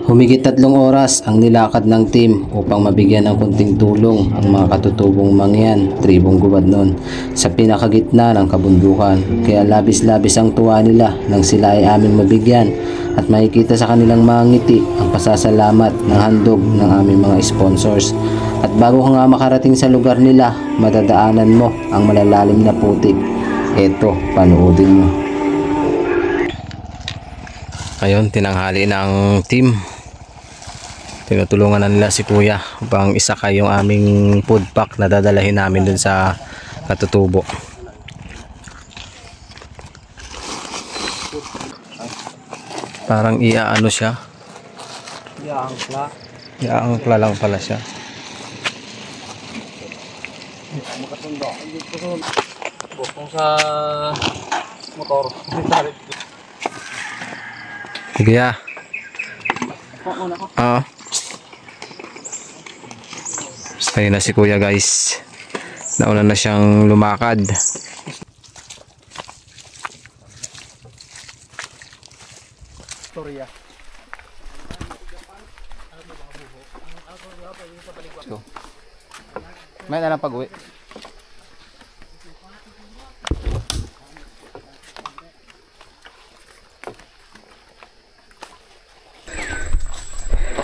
Humigit 3 oras ang nilakad ng team upang mabigyan ng kunting tulong ang mga katutubong mangyan, tribong Gubad noon, sa pinakagitna ng kabundukan. Kaya labis-labis ang tuwa nila nang sila ay aming mabigyan at makikita sa kanilang mga ngiti ang pasasalamat ng handog ng aming mga sponsors. At bago ka nga makarating sa lugar nila, madadaanan mo ang malalalim na putik. Eto, panoodin mo. Ayun, tinanghali ng team. Tinutulungan na nila si Kuya upang isakay yung aming food pack na dadalahin namin dun sa katutubo. Parang iaano siya. Iaangkla lang pala siya. Bukong sa motor. Sige ya. Oo. Ayun na si Kuya guys. Nauna na siyang lumakad. Storya. May na lang pag-uwi.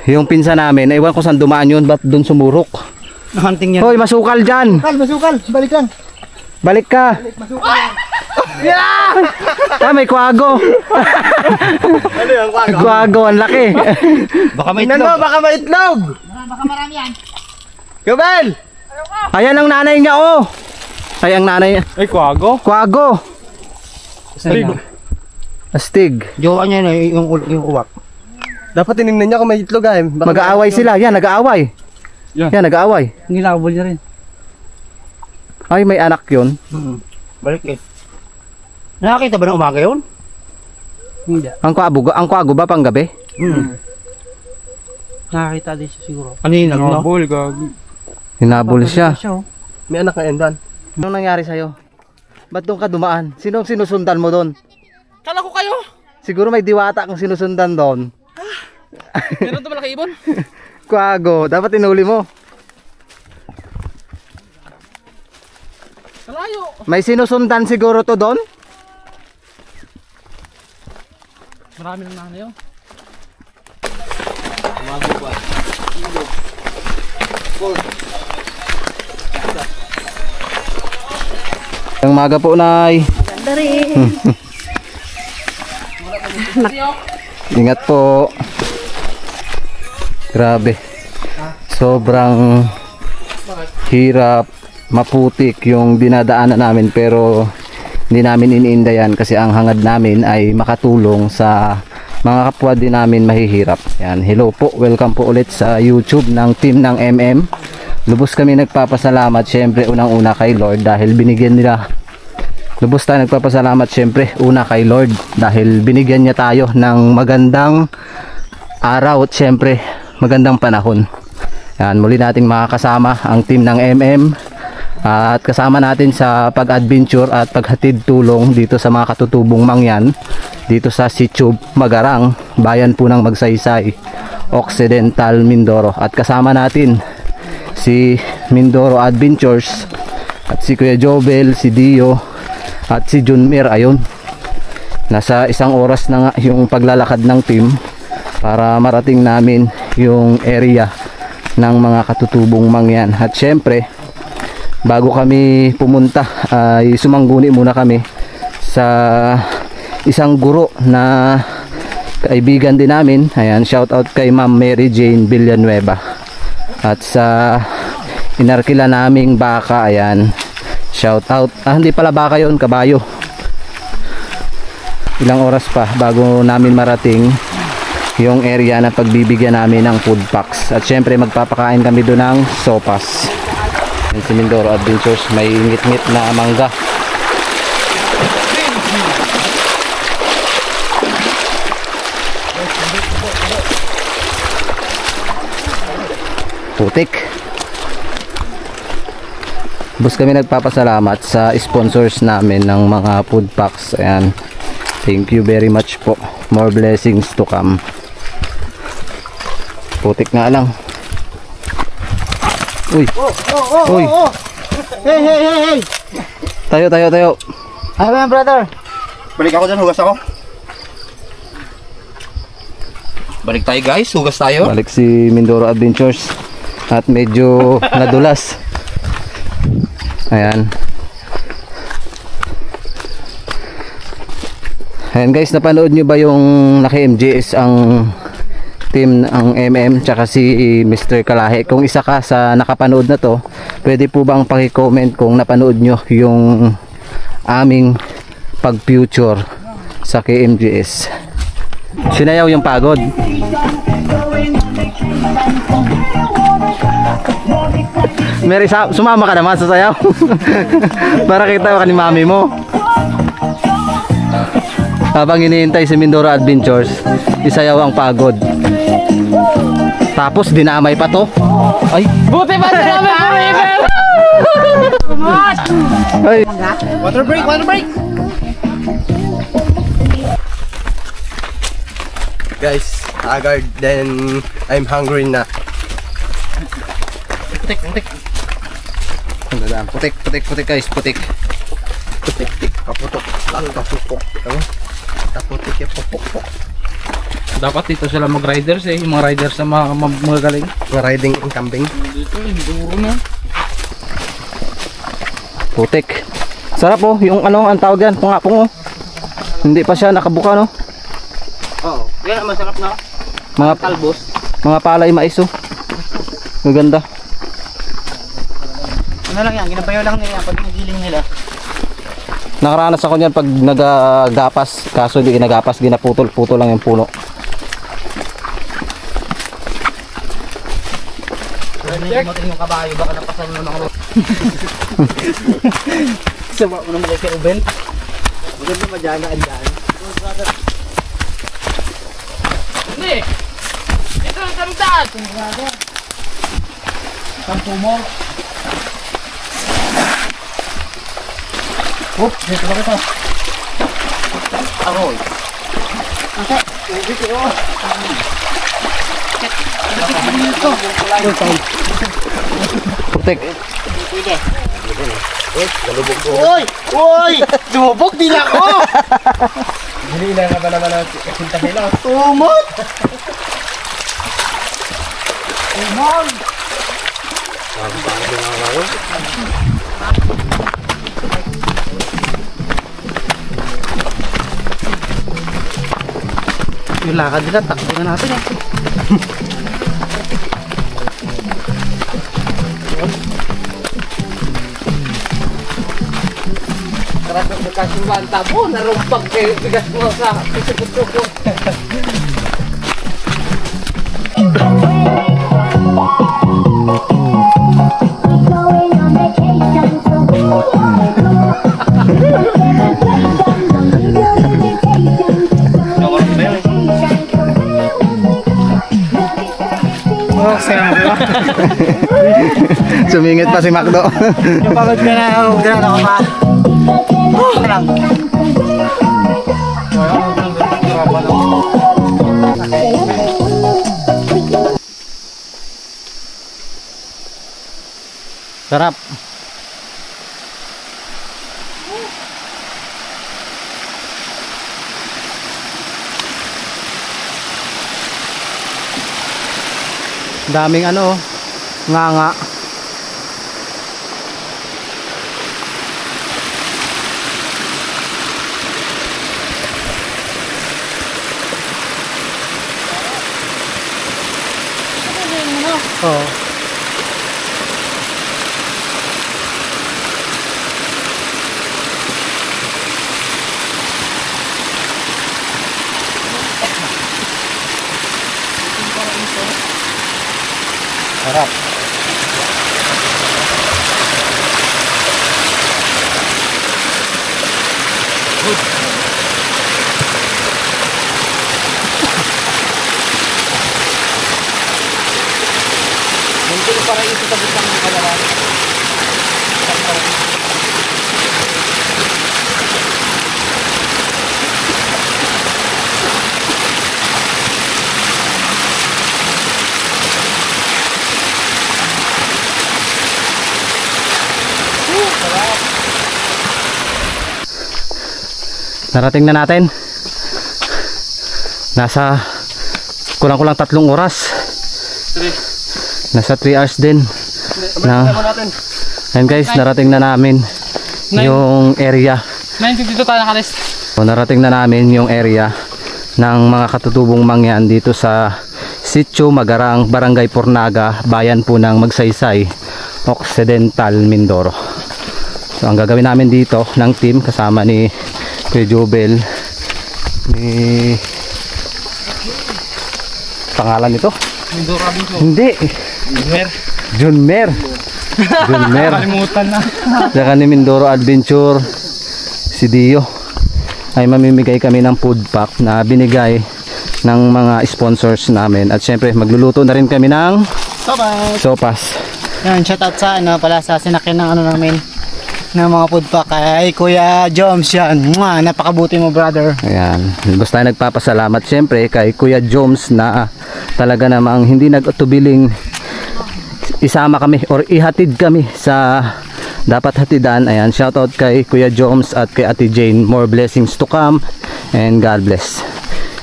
Yung pinsa namin, ewan ko saan dumaan yun, ba't dun sumurok? Hunting yan. Hoy, masukal dyan! Masukal! Balik lang! Balik ka! Masukal! Yeah! May kwago! Ano yung kwago? Kwago, ang laki! Baka may itlog! Baka may itlog! Baka marami yan. Gabel! Ayan ang nanay niya, oh! Ay, ang nanay niya. Ay, kwago? Kwago! Astig. Astig. Jowa niya na yung uwak. Dapat tinignan niya kung may itlog ay. Mag-aaway sila. Yan, nag-aaway. Yan, nag-aaway. Nilabol niya rin. Ay, may anak yun. Balik eh. Nakakita ba ng umaga yun? Hindi. Ang kwago ba pang gabi? Nakakita din siya siguro. Kanina, no? Nabol, gagi. Hinabol siya. May anak na endan. Anong nangyari sa'yo? Ba't doon ka dumaan? Sinong sinusundan mo doon? Kala ko kayo. Siguro may diwata kang sinusundan doon. Meron ito malaki ibon. Kwago, dapat inuli mo. Kalayo. May sinusundan siguro to doon? Marami nang nanay yun. Ang maga po, Nay. Ganda rin. Ingat po. Grabe. Sobrang hirap, maputik yung dinadaanan namin, pero hindi namin iniinda yan kasi ang hangad namin ay makatulong sa mga kapwa din namin mahihirap. Yan, hello po, welcome po ulit sa YouTube ng team ng MM. Lubos kami nagpapasalamat syempre unang-una kay Lord dahil binigyan nila. Lubos tayo nagpapasalamat syempre una kay Lord dahil binigyan niya tayo ng magandang araw at syempre magandang panahon. Yan, muli nating makakasama ang team ng MM at kasama natin sa pag-adventure at paghatid tulong dito sa mga katutubong mangyan dito sa Sitio Magarang, bayan po ng Magsaysay, Occidental, Mindoro. At kasama natin si Mindoro Adventures at si Kuya Jobel, si Dio at si Junmer. Ayun, nasa 1 oras na nga yung paglalakad ng team para marating namin yung area ng mga katutubong mangyan. At syempre bago kami pumunta ay sumangguni muna kami sa isang guro na kaibigan din namin. Ayan, shout out kay Ma'am Mary Jane Villanueva at sa inarkila naming baka. Ayan, shout out. Hindi pala baka yun, kabayo. Ilang oras pa bago namin marating yung area na pagbibigyan namin ng food packs. At syempre magpapakain kami doon ng sopas. Yan si Mindoro Adventures, may ngit-ngit na mangga. Putik. Bus kami nagpapasalamat sa sponsors namin ng mga food packs. Ayan, thank you very much po. More blessings to come. Putik nga lang. Uy. Uy. Hey! Tayo. Ay, man, brother. Balik ako dyan, hugas ako. Balik tayo guys, hugas tayo. Balik si Mindoro Adventures. At medyo nadulas. Ayan. Ayan guys, napanood nyo ba yung naka-MJS ang team ng MM tsaka si Mr. Kalahi? Kung isa ka sa nakapanood na to, pwede po bang paki-comment kung napanood nyo yung aming pag-future sa KMJS? Sinayaw yung pagod. Mary, sumama ka naman sa sayaw. Para kita ka ni mami mo. Habang iniintay si Mindoro Adventures, isayaw ang pagod. Tapos dinamay pa to. Ay, Buti pa sila may forever! ay. Water break! Guys, agad then I'm hungry na. Putik. Putik guys, putik. Kaputok. Kaputik yung pupok. Dapat dito sila mag-riders eh. Yung mga riders na magagaling. Mga riding and camping. Dito, duro na. Putik. Sarap oh, yung ano, ang tawag yan, pungapong oh. Hindi pa siya nakabuka no. Oo. Yan, masarap na. Mga Talbos. mga palay mais oh. Maganda. Ano lang yan, ginabayo lang nila pag nagiling nila. Nakaranas ako niyan pag nagagapas, kaso di ginagapas, ginaputol-putol lang yung puno. Dumating yung kabayo, baka napasan mo ng sama mo naman kay Ruben. Maganda madyanaan dyan. Hindi! Dito ang kamtaan! Sampu mo. Dito ba kita? Ahoy. Putik. Uy! Dumubog din ako! Hindi na ba naman ang kasinta nila? Umot! Yung lakad nila, takbo na natin eh. Sarap ng bigas yung banta mo. Narumpag kayo bigas mo sa pisipot-suko. Going on vacation, so Oh, saya mo. Sumingit pa si Macdo. Napagod ka na, huwag na ako pa. Lang. Sarap. Daming ano, nga. Oh. Sarap. Hindi para ito sa butang ng kalaran. Narating na natin. Nasa kulang-kulang 3 oras. Nasa 3 hours din. And guys, narating na namin yung area. 9:52 tayo nakalis. So, narating na namin yung area ng mga katutubong mangyan dito sa Sitio Magarang, Barangay Pornaga, bayan po ng Magsaysay, Occidental, Mindoro. So ang gagawin namin dito ng team kasama ni Kuya Jubel, ni pangalan nito? Mindoro Abinco. Hindi. Junmer. Kalimutan na. Saka ni Mindoro Adventure, si Dio, ay mamimigay kami ng food pack na binigay ng mga sponsors namin. At syempre magluluto na rin kami ng sopas. Yan, shoutout sa pala sa sinakyan ng namin ng mga food pack kay Kuya Joms yan. Mwah, napakabuti mo brother. Ayan. Gusto tayo nagpapasalamat syempre kay Kuya Joms na talaga namang hindi nag-utubiling isama kami or ihatid kami sa dapat hatidan. Ayan, shoutout kay Kuya Joms at kay Ate Jane. More blessings to come and God bless.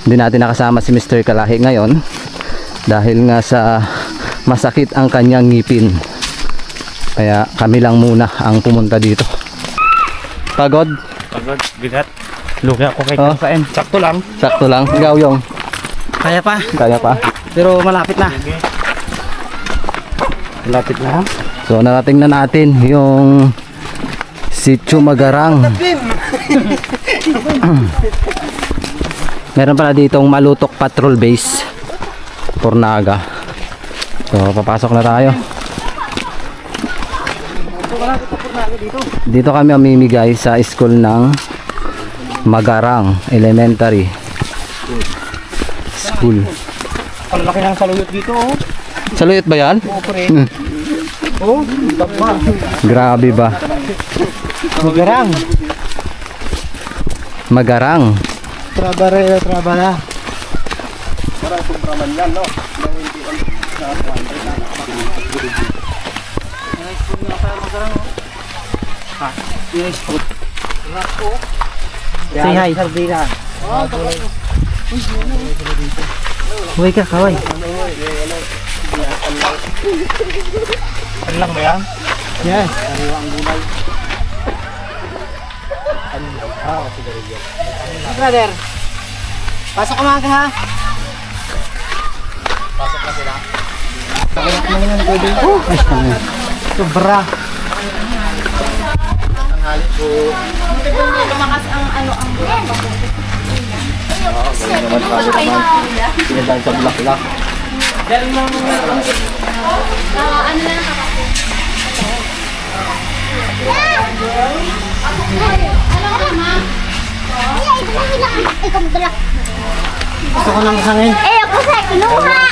Hindi natin nakasama si Mr. Kalahi ngayon dahil nga sa masakit ang kanyang ngipin. Kaya kami lang muna ang pumunta dito. Pagod? Pagod, bigat. Lugi ako kay Oh. Kain. Sakto lang. Sakto lang. Ikaw yung Kaya pa. kaya pa. Pero malapit na. Malapit na. So narating na natin yung Sitio Magarang. Meron pala ditong Malutok Patrol Base, Pornaga. So papasok na tayo. Dito kami mamimigay sa school ng Magarang Elementary School. Ang laki ng saluyot dito oh. Saluyot ba yan? Oo, pre. Oh, tapa. Grabe ba? Magarang. Magarang. Trabala. Say hi. Huwag ka, kaway. Ano lang ba yan? Yes. Brother, pasok ka mga ha. Pasok na sila. Sobra. Lumakas ang ano ang Pinadaan sa bulak-bulak. ano na Gusto ko nang kasangin. Ako sa kinuha.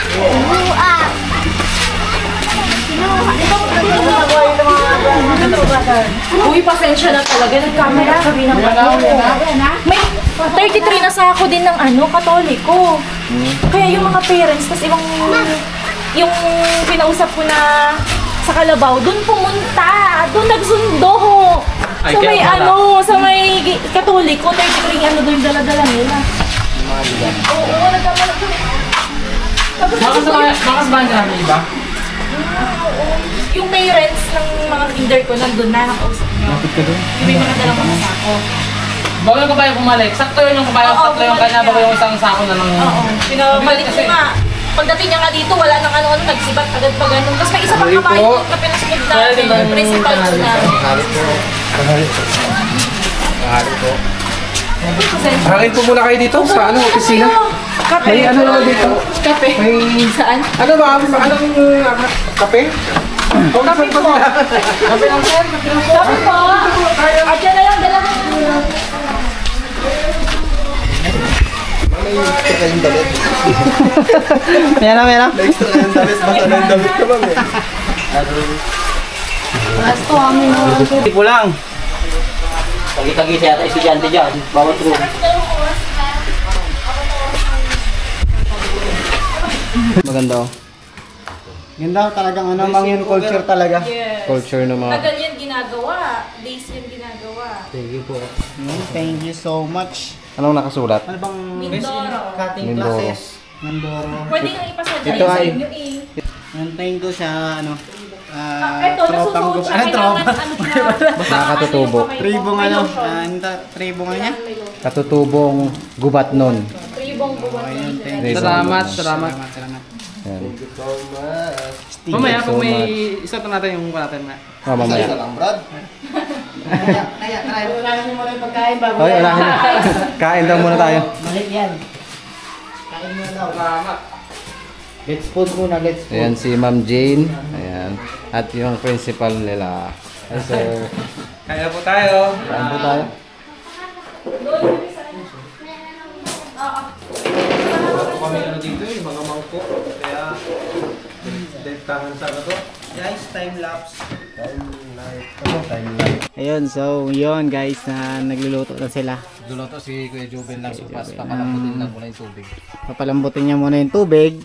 Uy, pasensya na talaga. Nag-camera kami ng may 33 na sa ako din ng Katoliko. Kaya yung mga parents, tas ibang yung pinausap ko na sa Kalabaw, doon pumunta. Doon nagsundo. Sa may sa may Katoliko, 33 doon dala-dala nila. Oo, nagkamala kami. Bakas ba namin iba? Yung parents ng mga kinder ko nandun na, nakausap nyo. Yung may mga dalang mga sako. Bago yung kabayo pumalik. Sakto yun yung kabayo. Sakto yung kanya. Bago yung isang sako na lang. Oo, pinabalik ko nga. Pagdating niya nga dito, wala nang ano-ano, nagsibat agad pa ganun. Tapos may isa pang kabayo na pinasunod natin, yung principal ko na. Harin po muna kayo dito sa opisina. Kape. May ano naman dito? Kape. May Saan? ano ba? Anong kape? Kape po. Kape lang sir. Kape po. At yan na lang, dala mo. Meron. Extra kayong damit. Basta na yung damit ka bang eh. Gusto kami mo. Tipo lang. Tagi-tagi siya at estudyante dyan. Bawat room. Maganda oh. Ganda talagang mangyan culture talaga. Yes. Culture ng mga Tagal yan ginagawa. Days yan ginagawa. Thank you so much. Anong nakasulat? Ano bang Mindoro. cutting Mindoro. classes? Mindoro. Pwede nga ipasadya Ito sa ay- inyo eh. Antayin ko siya, ano, Ito, nasusuot siya. Anong tropa? Basta Nakakatutubo. Tribong ano, tribong ano niya? Katutubong gubat nun. Tribong buwan. Salamat, salamat. Yan. Mamaya, kung may isa pa natin yung natin na. Mamaya. Ulahin mo muna yung pagkain bago. Hoy, unahin na. Kain daw muna tayo. Mali yan. Kain muna daw. Let's food muna, let's food. Ayan si Ma'am Jane. Ayan. At yung principal nila. Hi, sir. Kaya po tayo. Kain po tayo. Kami ano dito yung mga mangko. Kaya, tangan sa ano to. Guys, time lapse. Ayun, so yun guys, na nagluluto na sila. Luluto si Kuya Jubel lang supas. Papalambutin lang muna yung tubig. Papalambutin niya muna yung tubig.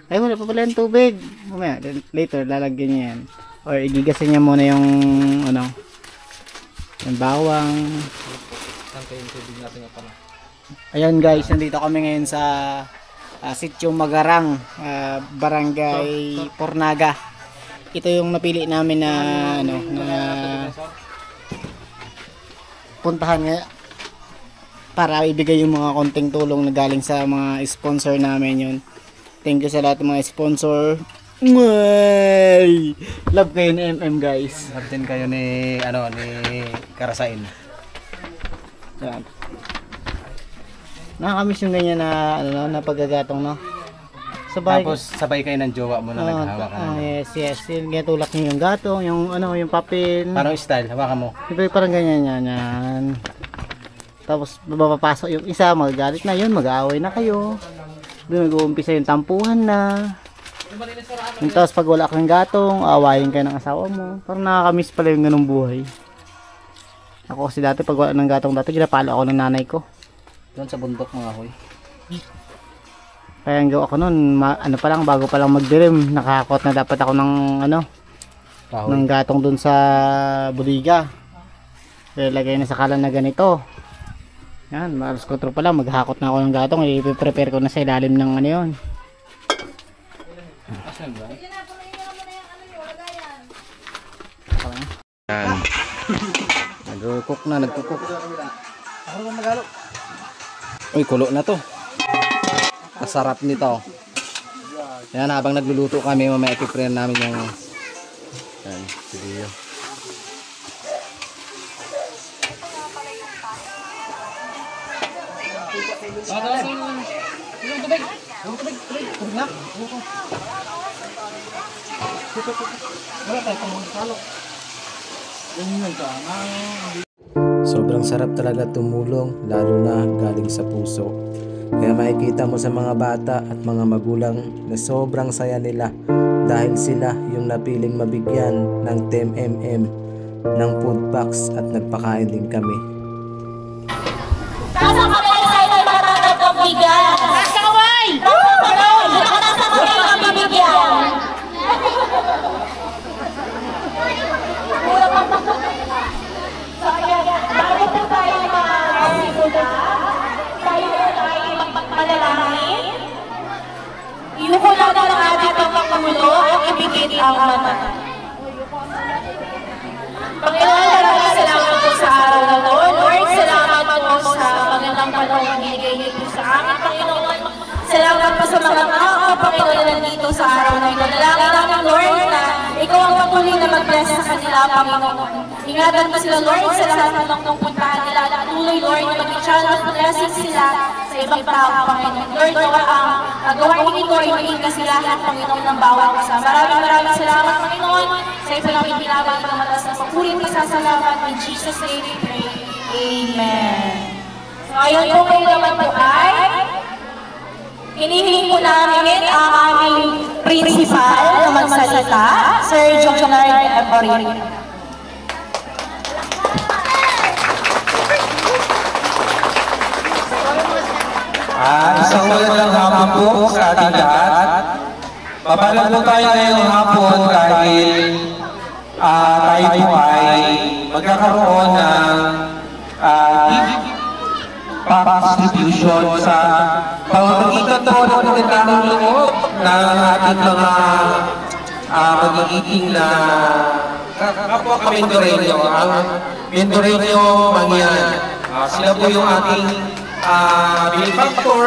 Ay, wala pa pala yung tubig. Mamaya, later, lalagyan niya yan. Or igigasin niya muna yung, ano, yung bawang. Yung tubig natin nga pala. Ayun guys, nandito kami ngayon sa Sitio Magarang, Barangay Pornaga. Ito yung napili namin na, ano, na puntahan nga para ibigay yung mga konting tulong na galing sa mga sponsor namin yun. Thank you sa lahat ng mga sponsor. May! Love kayo ni MM guys. Love din kayo ni, ano, ni Karasain. Yan. Nakakamiss yung ganyan na, ano, na paggagatong, no? Sabay. Tapos sabay kayo ng jowa mo na naghahawakan. Yes. Yung tulak niyo yung gatong, yung, ano, yung papel. Paano style? Hawakan mo. Diba parang ganyan yan. Tapos mapapasok yung isa, magagalit na yun, mag-aaway na kayo. Doon mag-uumpisa yung tampuhan na. Tapos pag wala kang gatong, aawayin kayo ng asawa mo. Parang nakakamiss pala yung ganung buhay. Ako kasi dati pag wala ng gatong dati, ginapalo ako ng nanay ko. Doon sa bundok mga hoy. Kaya ang gawa ko nun, ano pa lang, bago pa lang magdilim, nakakot na dapat ako ng, ano, Kahoy. ng gatong dun sa buliga. Kaya lagay na sa kalan na ganito. Yan, alas 4 pa lang, maghakot na ako ng gatong, i-prepare ko na sa ilalim ng ano yun. Yan. Nagkukok na, nagkukok. Ako naman magalo. Uy, kulo na to. Kasarap nito. Yan, habang nagluluto kami, mamaya i-prepare namin yung yan, video. Sobrang sarap talaga tumulong, lalo na galing sa puso. Kaya makikita mo sa mga bata at mga magulang na sobrang saya nila dahil sila yung napiling mabigyan ng 10mm ng food packs at nagpakain din kami. Nasa kamay sa inyo matatag ng bigas. Nasa kamay! Nasa kamay ang bibigyan. So ayan, bago po tayo magsimula, tayo ay magpapalalangin. Inuho lang ng ating Pangulo at ibigit ang mata. Panginoon, maraming salamat po sa araw na to. Lord, salamat po sa magandang panahon na binigay niyo po sa amin, Panginoon. Salamat po sa mga tao, Panginoon, na nandito sa araw na ito. Dalangin namin, Lord, na ikaw ang patuloy na mag-bless sa kanila, Panginoon. Ingatan mo sila, Lord, sa lahat ng puntahan nila. Patuloy, Lord, na mag-channel of blessing sila sa ibang tao, Panginoon. Lord, ang gawain ito ay maging kasiyahan, Panginoon, ng bawat isa. Maraming salamat, Panginoon, sa ito namin pinabay ng matas na pagpulit na sasalamat. In Jesus' name we pray. Amen. So, ayon po kayo naman po ay hinihiling po namin ang aming principal na magsalita, Sir Jonard Eporin. Isang magandang hapon po sa ating lahat. Papalag po tayo ngayong hapon dahil tayo po ay magkakaroon ng box distribution sa pamamagitan po ng pagkakang loob ng ating mga magiging na kapwa ka-Mendoreño. Ang Mendoreño Mangyan. Sila po yung ating benefactor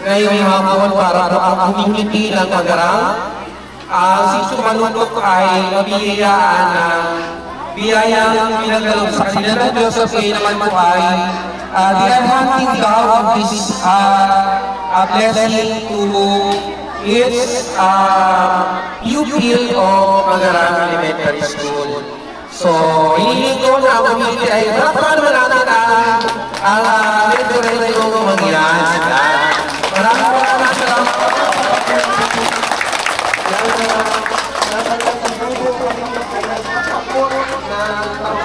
ngayong hapon para po ang community ng Magarang. Si Sumanuntok ay mabiyayaan ng biyayang pinagdalog sa kanila ng Diyos at kayo naman po ay they are handing down this blessing to its pupil of Magarang Elementary School. So, hinihiling ko na ang community ay dapat naman natin ang Mendoreño Mangyan. Maraming salamat po.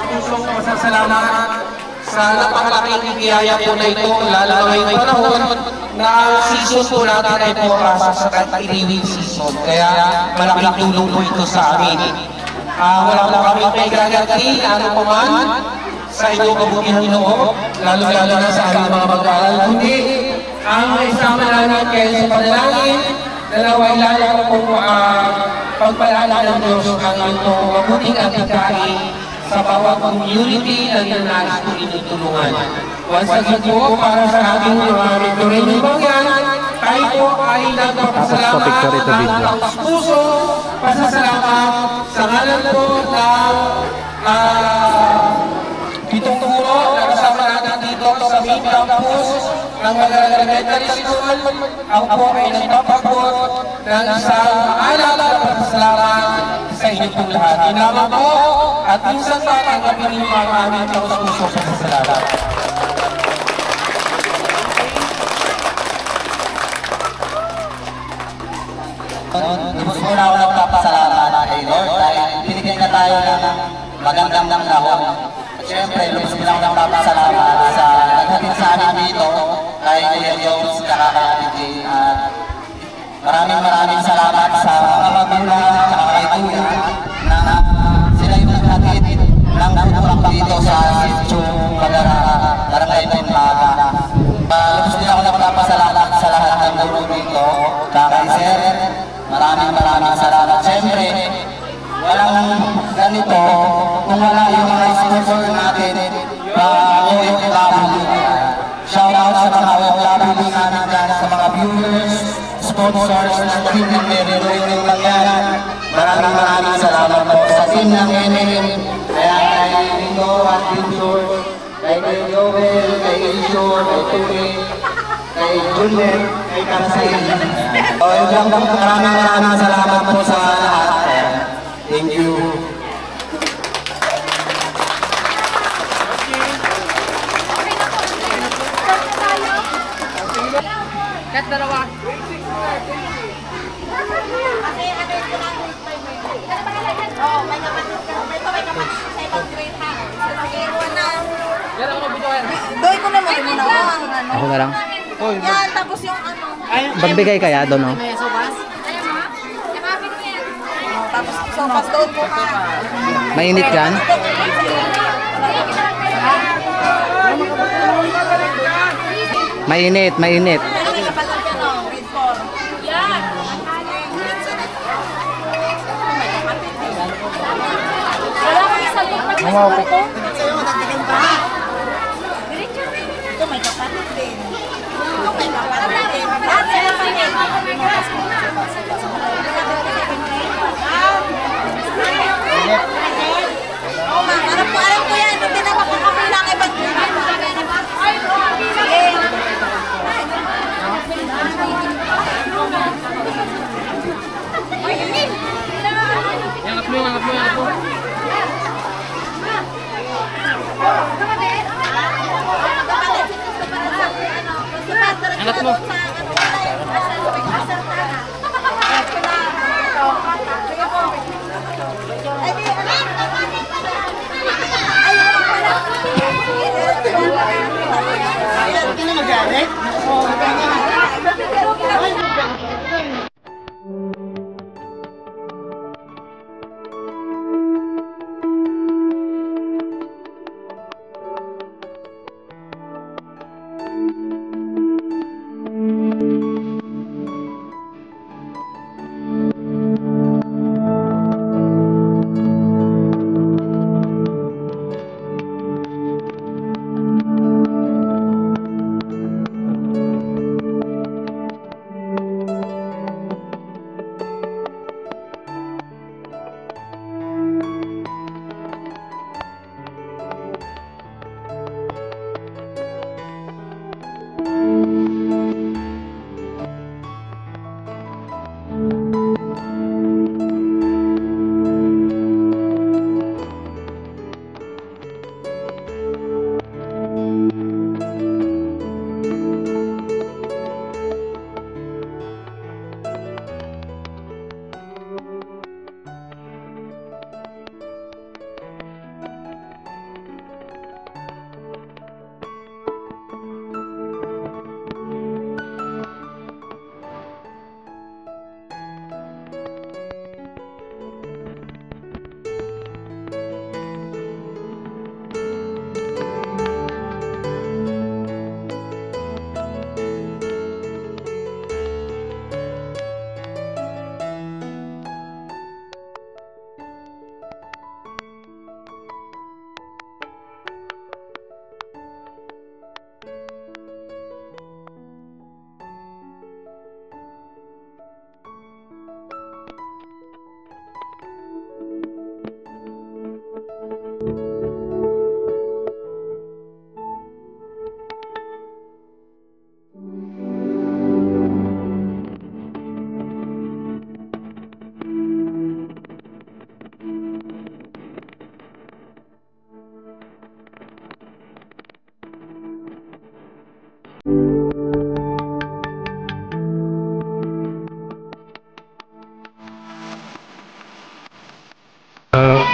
Pusong masasalamat sa napakalaking biyaya po na ito, lalo na ngayong panahon na season po natin ay pumapasok sa tag-iriwing season. Kaya malaking tulong po ito sa amin. Wala po kami may gagawin, ano pa man, sa inyong kabutihan loob, lalo-lalo na sa aming mga mag-aaral. Kundi, ang isama namin kayo sa panalangin, dalaway lalo po pagpalala ng Diyos ang itong mabuting atikain sa bawat community na ninanais po inutulungan. Once again po, para sa ating mga Mendoreño Mangyan, tayo po ay nagpapasalamat ng taus-puso, pasasalamat sa ngalan po ng pitong turo na kasama natin dito sa main campus ng Magarang Elementary School. Ako po ay nagpapagod ng isang maalala na pasasalamat sa inyo pong lahat. Inaman po at minsan pa tanggapin niyo ang aming taus-puso pasasalamat. Lubos muna ako nagpapasalamat kay Lord dahil binigyan na tayo ng magandang panahon. At syempre, lubos muna ako nagpapasalamat sa naghatid sa amin dito kay Kuya Jones, kay maraming salamat sa mga magulang at kay Kuya na sila yung naghatid ng utang dito sa Sitio Magarang, Barangay Bunlaga. Lubos muna ako nagpapasalamat sa lahat ng guru dito, kay Sir. Maraming salamat. Siyempre, walang ganito kung wala yung mga sponsor natin OFW. Shout out sa mga OFW natin dyan, sa mga viewers, sponsors ng team ng Mendoreño Mangyan. Maraming salamat po sa team ng NM. Kaya kay Nico at Victor, kay Joel, kay Isor, kay Tuni, kay Juliet, kay Karsay. Maraming salamat po sa lahat. Thank you. Kat dalawa. Oh, may kapatid sa ibang grade ha. Doy ko na muna ang ano. Ako na lang. Yan, tapos yung ano. Magbigay kaya doon, no? Tapos sopas doon po ha. Mainit yan? Mainit. May kapatid yan o, grade 4. Yan. Wala kami sa lupa ng ko. Ito may kapatid din. Ito may kapatid din. Oh, ma'am, alam ko yan. Hindi na makakapilang ibang Angat mo.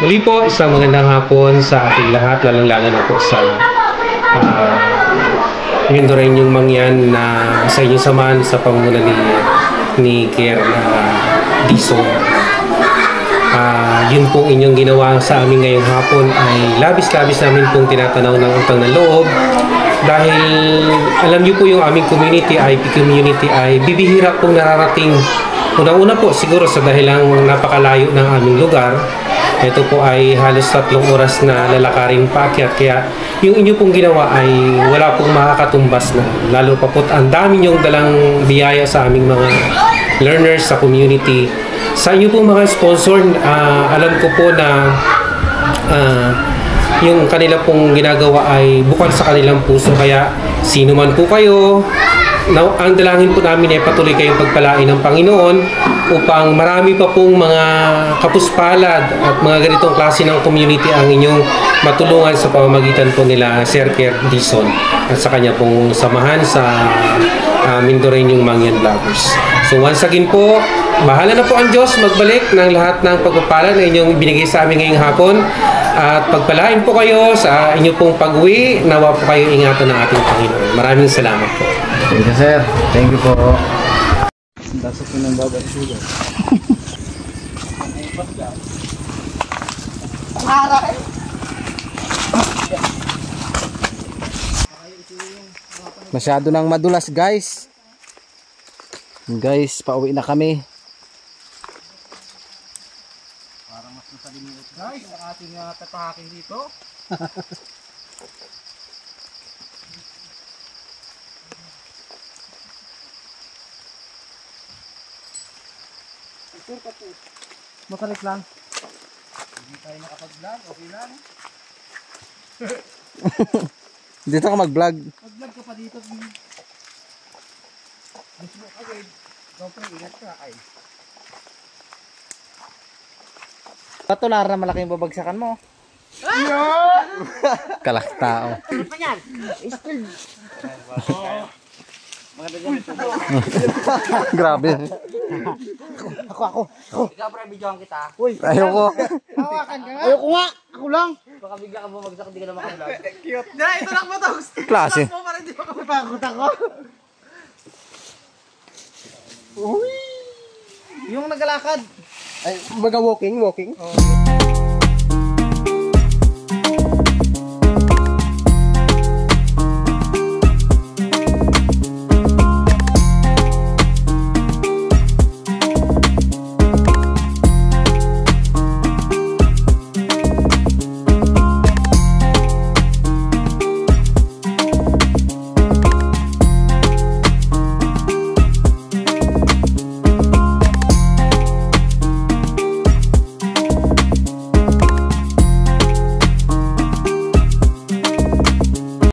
Muli po, isang magandang hapon sa ating lahat, lalong-lalo na po sa Mindoreñong Mangyan na sa inyong samahan sa pamumuno ni Kier Dizon. Yun pong inyong ginawa sa amin ngayong hapon ay labis-labis namin pong tinatanaw ng utang na loob dahil alam niyo po yung aming community, IP community ay bibihira pong nararating. Unang-una po siguro sa dahilang napakalayo ng aming lugar. Ito po ay halos 3 oras na lalakarin paakyat, kaya yung inyo pong ginawa ay wala pong makakatumbas na. Lalo pa po ang dami nyong dalang biyaya sa aming mga learners sa community. Sa inyo pong mga sponsor, alam ko po na yung kanila pong ginagawa ay bukal sa kanilang puso, kaya sino man po kayo, ang dalangin po namin ay patuloy kayong pagpalain ng Panginoon upang marami pa pong mga kapuspalad at mga ganitong klase ng community ang inyong matulungan sa pamamagitan po nila Sir Kier Dizon at sa kanya pong samahan sa Mindoreñong Mangyan Vloggers. So once again po, bahala na po ang Diyos magbalik ng lahat ng pagpapala na inyong binigay sa amin ngayong hapon at pagpalain po kayo sa inyo pong pag-uwi. Nawa po kayo ingatan ng ating Panginoon. Maraming salamat po. Thank you, sir. Thank you po. Dasok ko ng babat sugar. Masyado nang madulas, guys. Guys, pauwi na kami. Guys, ang ating tatahakin dito. Matalik lang. Hindi tayo nakapag-vlog, okay lang. Dito ka mag-vlog. Mag-vlog ka pa dito. Gusto mo agad. GoPro, ingat ka. Ay. Patular na malaking babagsakan mo. Kalaktao. Ano pa yan? School. Grabe. Ako. Ikaw pre, videoan kita. Uy, Ayoko. hawakan ka nga. Ayoko nga. Ako lang. Baka bigla ka bumagsak, hindi ka na makablog. Klase. Natakot ako. Uy. Yung naglalakad. Ay, walking.